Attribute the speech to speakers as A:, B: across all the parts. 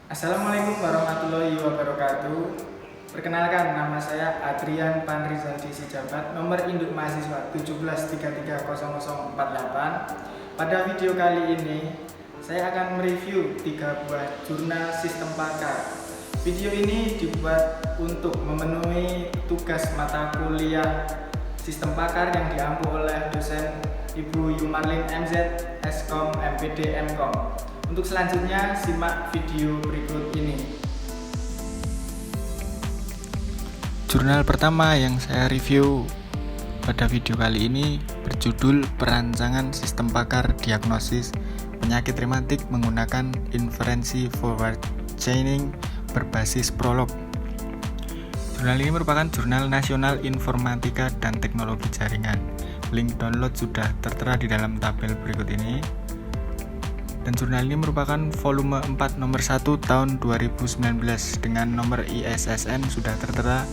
A: Assalamualaikum warahmatullahi wabarakatuh. Perkenalkan, nama saya Adrian Panrizaldi Sijabat, nomor induk mahasiswa 17330048. Pada video kali ini, saya akan mereview 3 buah jurnal sistem pakar. Video ini dibuat untuk memenuhi tugas mata kuliah sistem pakar yang diampu oleh dosen Ibu Yumarlin MZ, Eskom, MPD, Mkom. Untuk selanjutnya, simak video berikut ini.
B: Jurnal pertama yang saya review pada video kali ini berjudul Perancangan Sistem Pakar Diagnosis Penyakit Rematik Menggunakan Inferensi Forward Chaining berbasis Prolog. Jurnal ini merupakan jurnal nasional informatika dan teknologi jaringan. Link download sudah tertera di dalam tabel berikut ini. Dan jurnal ini merupakan volume 4 nomor 1 tahun 2019 dengan nomor ISSN sudah tertera.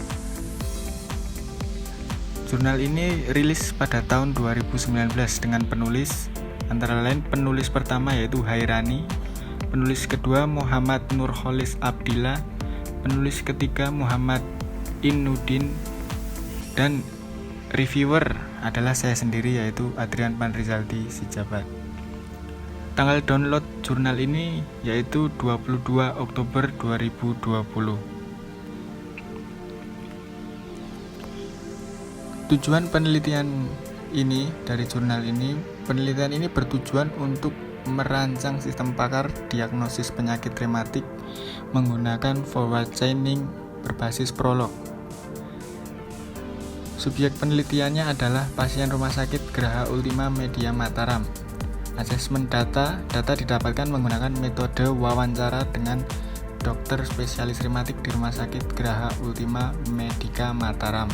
B: Jurnal ini rilis pada tahun 2019 dengan penulis antara lain penulis pertama yaitu Hairani, penulis kedua Muhammad Nurholis Abdillah, penulis ketiga Muhammad Innudin, dan reviewer adalah saya sendiri yaitu Adrian Panrizaldi Sijabat. Tanggal download jurnal ini yaitu 22 Oktober 2020. Tujuan penelitian ini dari jurnal ini, penelitian ini bertujuan untuk merancang sistem pakar diagnosis penyakit rematik menggunakan forward chaining berbasis Prolog. Subjek penelitiannya adalah pasien rumah sakit Geraha Ultima Media Mataram. Asesmen data didapatkan menggunakan metode wawancara dengan dokter spesialis rematik di Rumah Sakit Geraha Ultima Medica Mataram.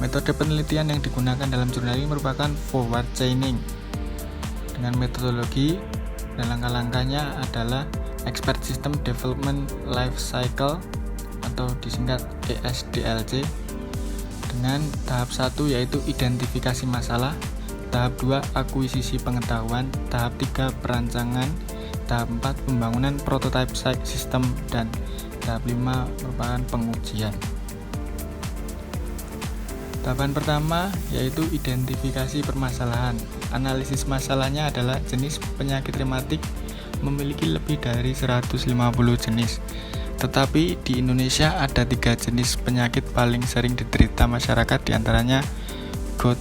B: Metode penelitian yang digunakan dalam jurnal ini merupakan forward chaining dengan metodologi dan langkah-langkahnya adalah Expert System Development Life Cycle atau disingkat ESDLC, dengan tahap 1 yaitu identifikasi masalah, tahap 2 akuisisi pengetahuan, tahap 3 perancangan, tahap 4 pembangunan prototype system, dan tahap 5 merupakan pengujian. Tahapan pertama yaitu identifikasi permasalahan. Analisis masalahnya adalah jenis penyakit rematik memiliki lebih dari 150 jenis. Tetapi di Indonesia ada 3 jenis penyakit paling sering diderita masyarakat, diantaranya gout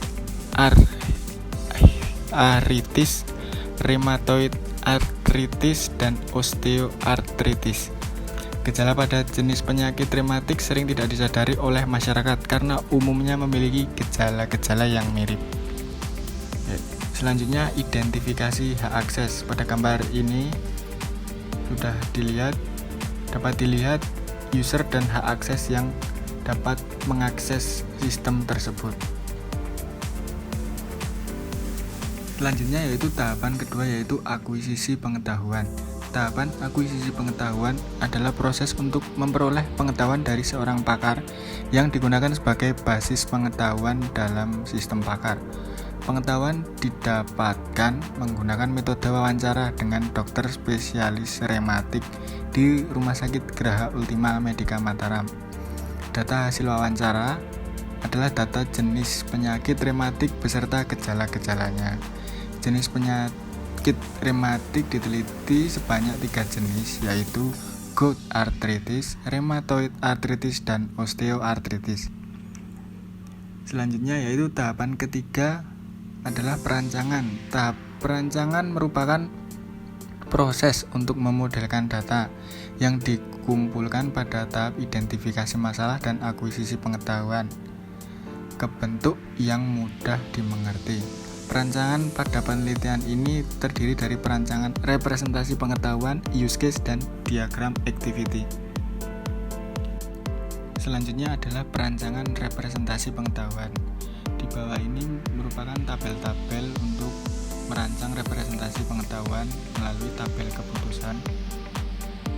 B: arthritis, rheumatoid arthritis, dan osteoartritis. Gejala pada jenis penyakit rematik sering tidak disadari oleh masyarakat karena umumnya memiliki gejala-gejala yang mirip. Selanjutnya, identifikasi hak akses. Pada gambar ini sudah dapat dilihat user dan hak akses yang dapat mengakses sistem tersebut. Selanjutnya yaitu tahapan kedua yaitu akuisisi pengetahuan. Tahapan akuisisi pengetahuan adalah proses untuk memperoleh pengetahuan dari seorang pakar yang digunakan sebagai basis pengetahuan dalam sistem pakar. Pengetahuan didapatkan menggunakan metode wawancara dengan dokter spesialis rematik di Rumah Sakit Geraha Ultima Medica Mataram. Data hasil wawancara adalah data jenis penyakit rematik beserta gejala-gejalanya. Jenis penyakit rematik diteliti sebanyak 3 jenis yaitu gout arthritis, rheumatoid arthritis, dan osteoartritis. Selanjutnya yaitu tahapan ketiga adalah perancangan. Tahap perancangan merupakan proses untuk memodelkan data yang dikumpulkan pada tahap identifikasi masalah dan akuisisi pengetahuan ke bentuk yang mudah dimengerti. Perancangan pada penelitian ini terdiri dari perancangan representasi pengetahuan, use case, dan diagram activity. Selanjutnya adalah perancangan representasi pengetahuan. Di bawah ini merupakan tabel-tabel untuk merancang representasi pengetahuan melalui tabel keputusan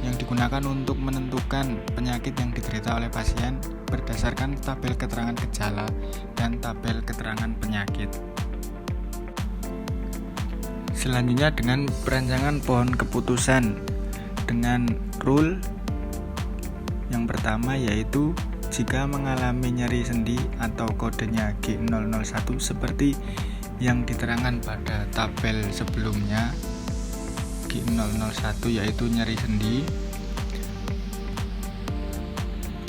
B: yang digunakan untuk menentukan penyakit yang diderita oleh pasien berdasarkan tabel keterangan gejala dan tabel keterangan penyakit. Selanjutnya dengan perancangan pohon keputusan dengan rule yang pertama, yaitu jika mengalami nyeri sendi atau kodenya G001 seperti yang diterangkan pada tabel sebelumnya. G001 yaitu nyeri sendi,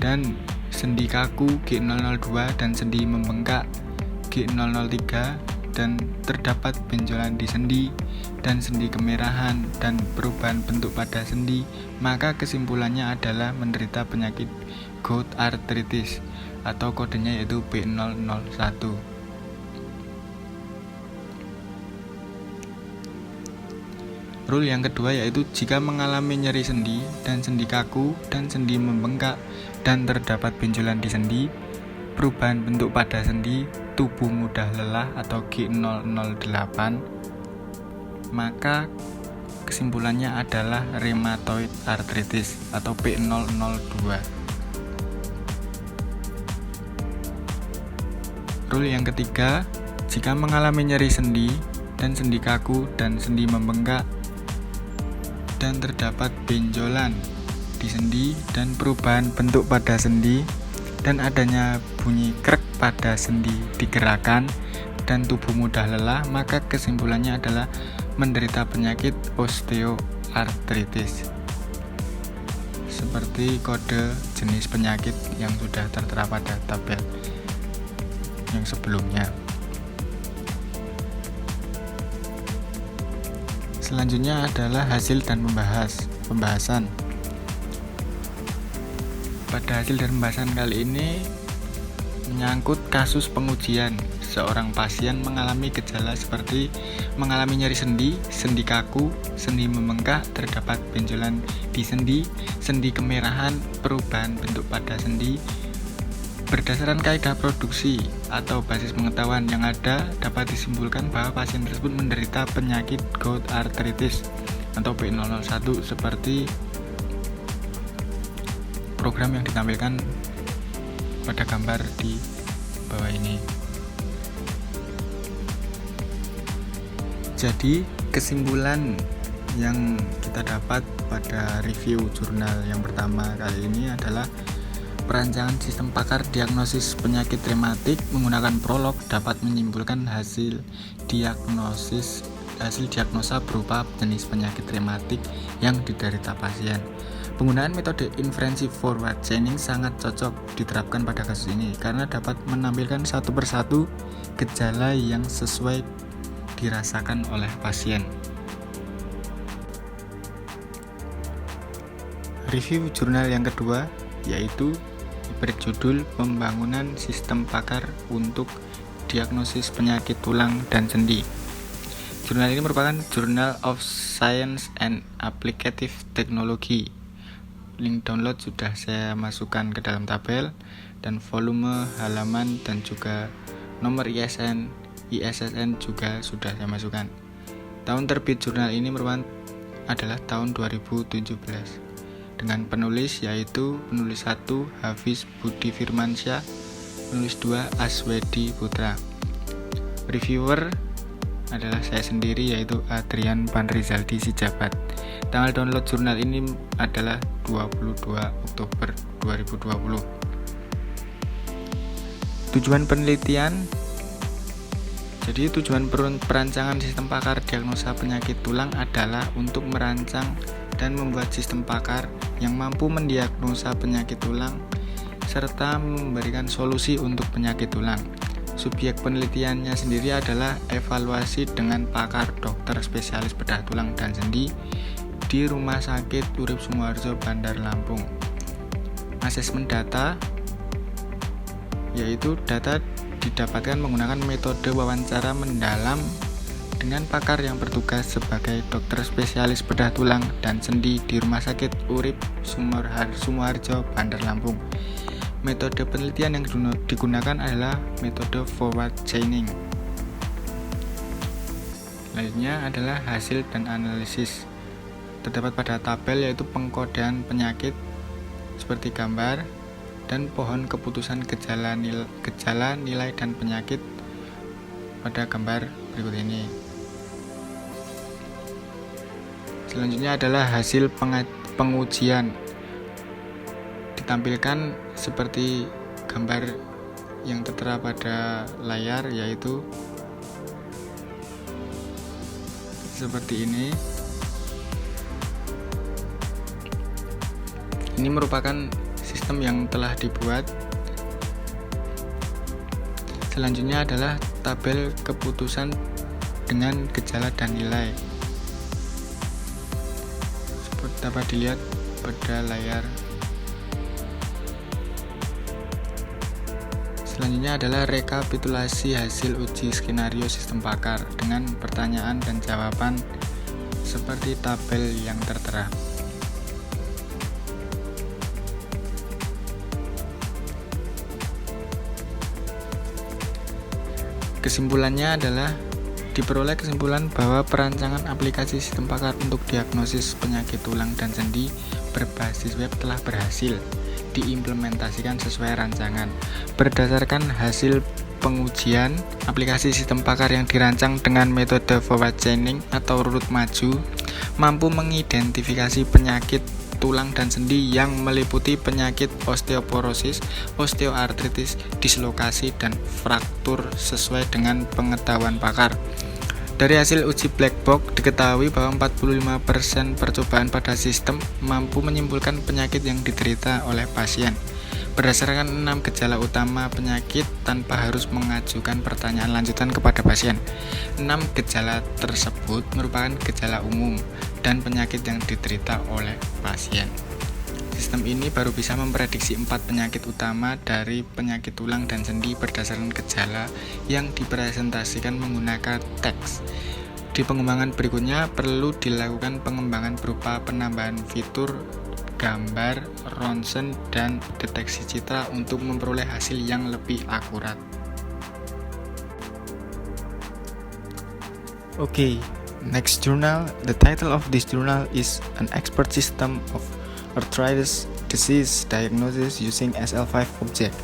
B: dan sendi kaku G002 dan sendi membengkak G003, dan terdapat benjolan di sendi dan sendi kemerahan dan perubahan bentuk pada sendi, maka kesimpulannya adalah menderita penyakit gout arthritis atau kodenya yaitu B001. Rule yang kedua yaitu jika mengalami nyeri sendi dan sendi kaku dan sendi membengkak dan terdapat benjolan di sendi, perubahan bentuk pada sendi, tubuh mudah lelah atau G008, maka kesimpulannya adalah rheumatoid arthritis atau P002. Rule yang ketiga, jika mengalami nyeri sendi dan sendi kaku dan sendi membengkak dan terdapat benjolan di sendi dan perubahan bentuk pada sendi dan adanya bunyi krek pada sendi digerakkan dan tubuh mudah lelah, maka kesimpulannya adalah menderita penyakit osteoartritis. Seperti kode jenis penyakit yang sudah tertera pada tabel yang sebelumnya. Selanjutnya adalah hasil dan pembahasan. Pada hasil dan pembahasan kali ini menyangkut kasus pengujian. Seorang pasien mengalami gejala seperti mengalami nyeri sendi, sendi kaku, sendi membengkak, terdapat benjolan di sendi, sendi kemerahan, perubahan bentuk pada sendi. Berdasarkan kaidah produksi atau basis pengetahuan yang ada, dapat disimpulkan bahwa pasien tersebut menderita penyakit gout arthritis atau B001 seperti program yang ditampilkan pada gambar di bawah ini. Jadi, kesimpulan yang kita dapat pada review jurnal yang pertama kali ini adalah perancangan sistem pakar diagnosis penyakit rematik menggunakan prolog dapat menyimpulkan hasil diagnosa berupa jenis penyakit rematik yang diderita pasien. Penggunaan metode inferensi forward chaining sangat cocok diterapkan pada kasus ini karena dapat menampilkan satu persatu gejala yang sesuai dirasakan oleh pasien. Review jurnal yang kedua yaitu berjudul Pembangunan Sistem Pakar untuk Diagnosis Penyakit Tulang dan Sendi. Jurnal ini merupakan Journal of Science and Applicative Technology. Link download sudah saya masukkan ke dalam tabel, dan volume, halaman, dan juga nomor ISSN juga sudah saya masukkan. Tahun terbit jurnal ini adalah tahun 2017. Dengan penulis yaitu penulis 1 Hafiz Budi Firmansyah, penulis 2 Aswedi Putra. Reviewer adalah saya sendiri yaitu Adrian Panrizaldi Sijabat. Tanggal download jurnal ini adalah 22 Oktober 2020. Tujuan penelitian. Jadi tujuan perancangan sistem pakar diagnosa penyakit tulang adalah untuk merancang dan membuat sistem pakar yang mampu mendiagnosa penyakit tulang serta memberikan solusi untuk penyakit tulang. Subjek penelitiannya sendiri adalah evaluasi dengan pakar dokter spesialis bedah tulang dan sendi di Rumah Sakit Urip Sumoharjo, Bandar Lampung. Asesmen data, yaitu data didapatkan menggunakan metode wawancara mendalam dengan pakar yang bertugas sebagai dokter spesialis bedah tulang dan sendi di Rumah Sakit Urip Sumoharjo, Bandar Lampung. Metode penelitian yang digunakan adalah metode forward chaining. Selanjutnya adalah hasil dan analisis. Terdapat pada tabel yaitu pengkodean penyakit seperti gambar dan pohon keputusan gejala, nilai dan penyakit pada gambar berikut ini. Selanjutnya adalah hasil pengujian. Ditampilkan seperti gambar yang tertera pada layar, yaitu seperti ini. Ini merupakan sistem yang telah dibuat. Selanjutnya adalah tabel keputusan dengan gejala dan nilai. Seperti dapat dilihat pada layar. Selanjutnya adalah rekapitulasi hasil uji skenario sistem pakar dengan pertanyaan dan jawaban seperti tabel yang tertera. Kesimpulannya adalah diperoleh kesimpulan bahwa perancangan aplikasi sistem pakar untuk diagnosis penyakit tulang dan sendi berbasis web telah berhasil diimplementasikan sesuai rancangan. Berdasarkan hasil pengujian, aplikasi sistem pakar yang dirancang dengan metode forward chaining atau urut maju mampu mengidentifikasi penyakit tulang dan sendi yang meliputi penyakit osteoporosis, osteoartritis, dislokasi, dan fraktur sesuai dengan pengetahuan pakar. Dari hasil uji black box diketahui bahwa 45% percobaan pada sistem mampu menyimpulkan penyakit yang diderita oleh pasien berdasarkan 6 gejala utama penyakit tanpa harus mengajukan pertanyaan lanjutan kepada pasien. 6 gejala tersebut merupakan gejala umum dan penyakit yang diderita oleh pasien. Sistem ini baru bisa memprediksi 4 penyakit utama dari penyakit tulang dan sendi berdasarkan gejala yang dipresentasikan menggunakan teks. Di pengembangan berikutnya perlu dilakukan pengembangan berupa penambahan fitur gambar, ronsen, dan deteksi citra untuk memperoleh hasil yang lebih akurat.
A: Okay, next journal. The title of this journal is An Expert System of Arthritis Disease Diagnosis Using SL5 Object.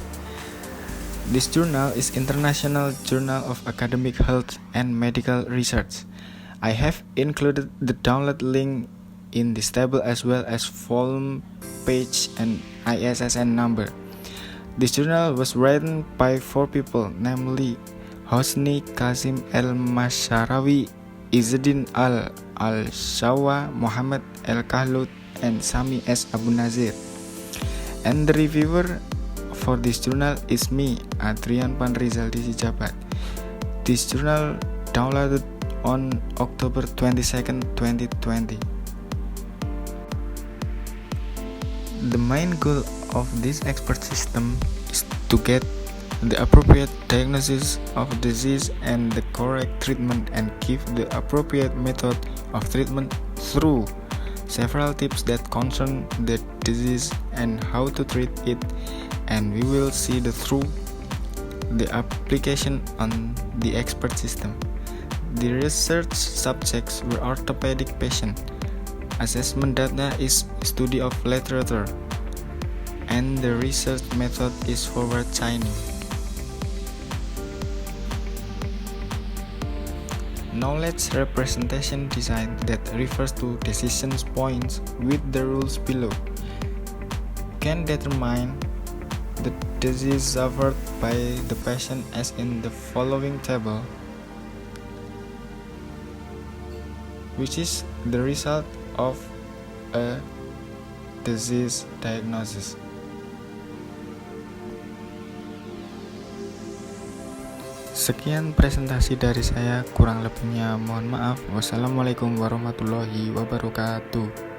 A: This journal is International Journal of Academic Health and Medical Research. I have included the download link in this table as well as volume, page, and ISSN number. This journal was written by 4 people, namely Hosni Kasim El-Masharawi, Izzuddin Al-Shawa, Muhammad El-Kahlut, and Sami S. Abu Nazir. And the reviewer for this journal is me, Adrian Panrizaldi Sijabat. This journal downloaded on October 22nd, 2020. The main goal of this expert system is to get the appropriate diagnosis of disease and the correct treatment and give the appropriate method of treatment through several tips that concern the disease and how to treat it, and we will see through the application on the expert system. The research subjects were orthopedic patients. Assessment data is study of literature, and the research method is forward chaining. Knowledge representation design that refers to decision points with the rules below can determine the disease suffered by the patient as in the following table, which is the result of a disease diagnosis. Sekian presentasi dari saya, kurang lebihnya mohon maaf. Wassalamualaikum warahmatullahi wabarakatuh.